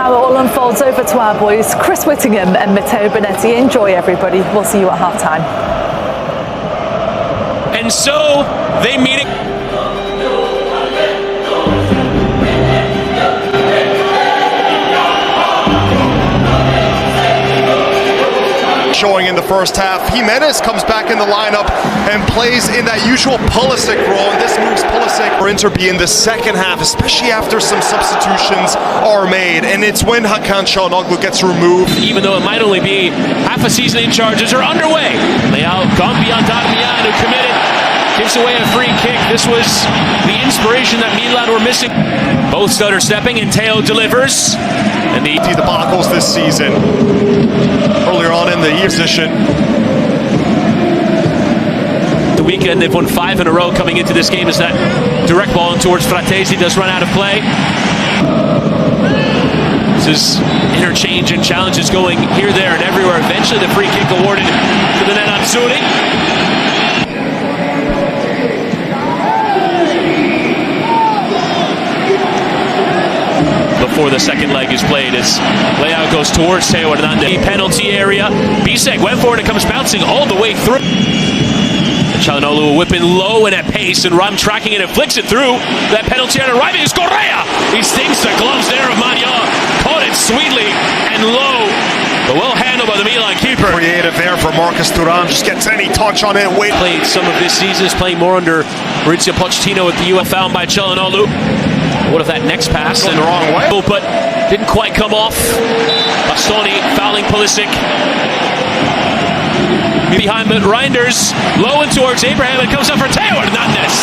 how it all unfolds over to our boys, Chris Whittingham and Matteo Bonetti. Enjoy, everybody. We'll see you at half-time. And so they meet. Showing in the first half, Jimenez comes back in the lineup and plays in that usual Pulisic role, and this moves Pulisic for Inter in the second half, especially after some substitutions are made, and it's when Hakan Çalhanoğlu gets removed. Even though it might only be half a season in charges are underway. Leao gone beyond Darmian, who committed, gives away a free kick. This was the inspiration that Milan were missing. Both stutter stepping, and Teo delivers. And the debacles this season. Earlier on in the year position. The weekend they've won 5 in a row coming into this game as that direct ball towards Fratesi does run out of play. This is interchange and challenges going here, there, and everywhere. Eventually the free kick awarded to the net on Zuni. Before the second leg is played, as Leao goes towards Teo Hernandez. Penalty area. Bisek went for it and comes bouncing all the way through. Çalhanoğlu whipping low and at pace, and Ram tracking it and flicks it through. That penalty area arriving is Correa. He stings the gloves there of Magnan. Caught it sweetly and low, but well handled by the Milan keeper. Creative there for Marcus Thuram. Just gets any touch on it. Wait. Played some of this season, is playing more under Maurizio Pochettino with the UF found by Çalhanoğlu. What if that next pass in the wrong way? But didn't quite come off. Bastoni fouling Pulisic. Behind but Reinders low and towards Abraham. It comes up for Teo Hernandez.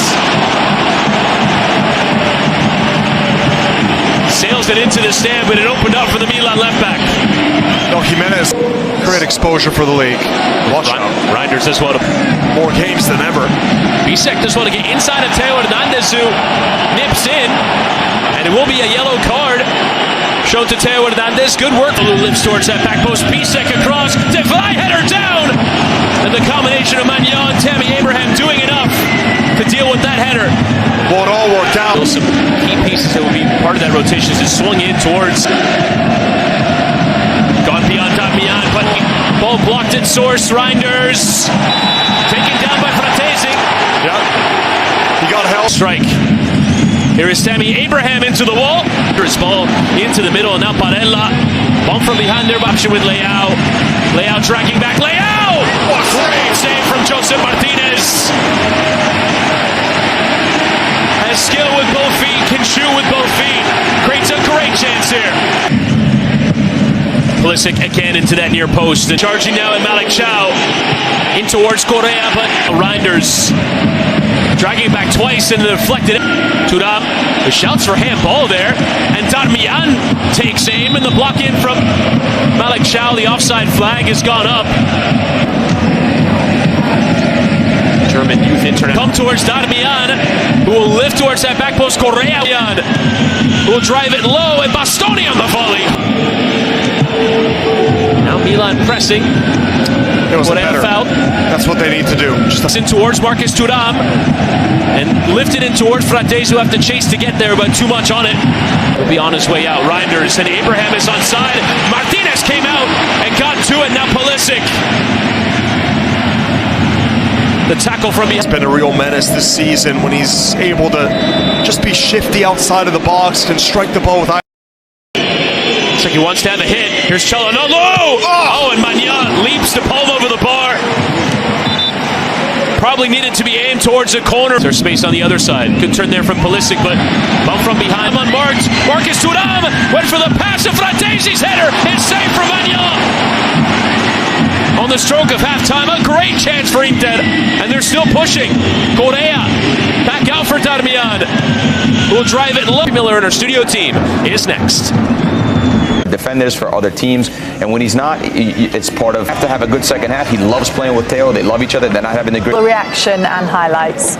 Sails it into the stand, but it opened up for the Milan left back. No, Jimenez, great exposure for the league. Watch out. Reinders as well. More games than ever. Bisek just want to get inside of Teo Hernandez, who nips in, and it will be a yellow card shown to Teo Hernandez. Good work. Lou lifts towards that back post. Bisek across. Defy header down. And the combination of Magnan and Tammy Abraham doing enough to deal with that header. Well, it all worked out. Some key pieces that will be part of that rotation as it swung in towards. Gone beyond Darmian, but ball blocked at source. Reinders taken down by Fratesi. Yep. He got help. Strike. Here is Tammy Abraham into the wall. His ball into the middle, and now Barella. Bump from behind there, option with Leao. Leao tracking back. Leao! What a great save from Josep Martinez. Has skill with both feet, can shoot with both feet. Creates a great chance here. Pulisic again into that near post. And charging now at Malik Chow. In towards Correa, but Reinders dragging back twice and deflected it. Thuram, the shouts for handball there. And Darmian takes aim, and the block in from Malik Chow. The offside flag has gone up. German youth international. Come towards Darmian, who will lift towards that back post. Correa, who will drive it low, and Bastoni on the volley. Now Milan pressing. It was better. Foul. That's what they need to do. Just in towards Marcus Thuram, and lifted in towards Fratesi, who have to chase to get there, but too much on it. Will be on his way out. Reinders, and Abraham is onside. Martinez came out and got to it. Now Pulisic. The tackle from He's been a real menace this season when he's able to just be shifty outside of the box, can strike the ball with. Looks like he wants to have a hit. Here's Çalhanoğlu. Oh, and Magnan leaps to palm over the bar. Probably needed to be aimed towards the corner. There's space on the other side. Good turn there from Pulisic, but bump from behind. Unmarked. Marcus Thuram went for the pass of Fratesi's header. It's saved from Magnan. On the stroke of halftime, a great chance for Inter, and they're still pushing. Correa back out for Darmian, who will drive it low. Miller and our studio team is next. Defenders for other teams, and when he's not, it's part of. Have to have a good second half. He loves playing with Teo. They love each other. They're not having the great reaction and highlights.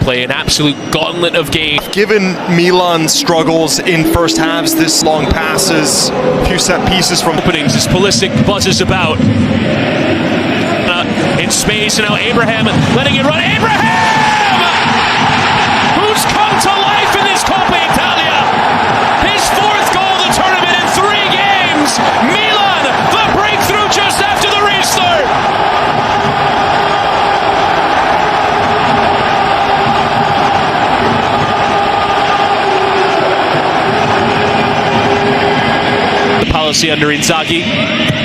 Play an absolute gauntlet of games. Given Milan struggles in first halves, this long passes, a few set pieces from openings as Pulisic buzzes about in space, and now Abraham letting it run. Abraham, who's come to life in this Coppa Italia, his 4th Chelsea under Inzaghi.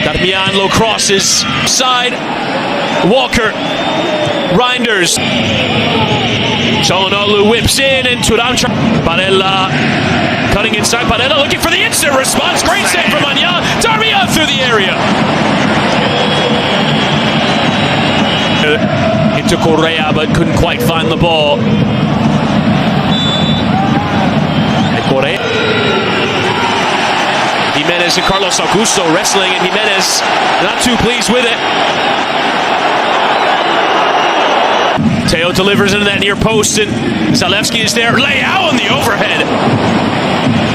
Darmian, low crosses, side, Walker, Reinders. Çalhanoğlu whips in and Thuram. Barella cutting inside. Barella looking for the instant response. Great save from Anya. Darmian through the area. Into Correa, but couldn't quite find the ball. Correa. Jimenez and Carlos Augusto wrestling, and Jimenez not too pleased with it. Teo delivers into that near post, and Zalewski is there. Leao on the overhead.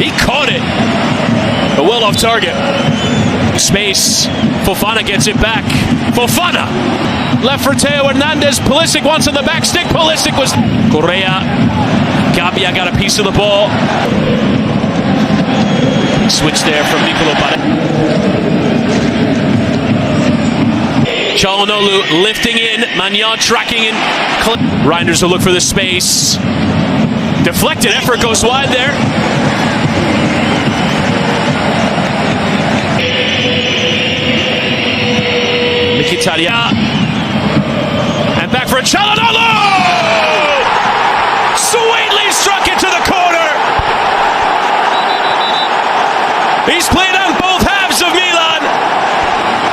He caught it, but well off target. Space. Fofana gets it back. Fofana. Left for Teo Hernandez. Pulisic wants on the back stick. Pulisic was... Correa. Gabia got a piece of the ball. Switch there from Nicolo Barella. Çalhanoğlu lifting in. Magnan tracking in. Reinders will look for the space. Deflected effort goes wide there. Mkhitaryan. And back for Çalhanoğlu! Sweetly struck into the corner. He's played on both halves of Milan,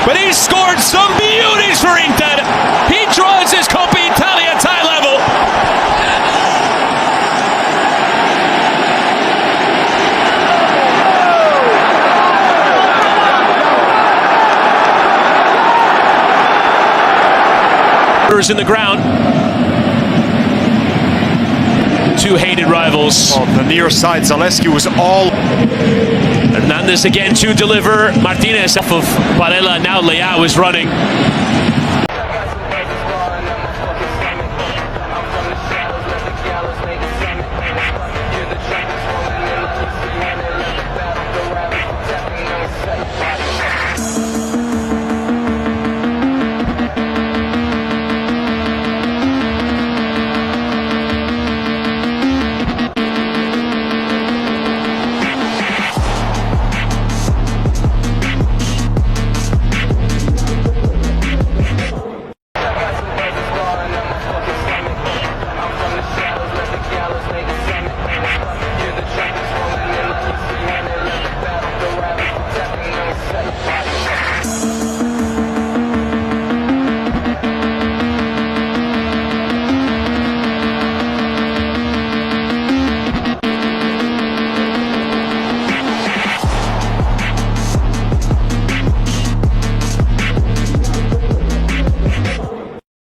but he's scored some beauties for Inter. He draws his Coppa Italia tie level. In the ground. Two hated rivals. On the near side, Zalewski was all... Hernandez again to deliver. Martinez off of Barella. Now Leao is running.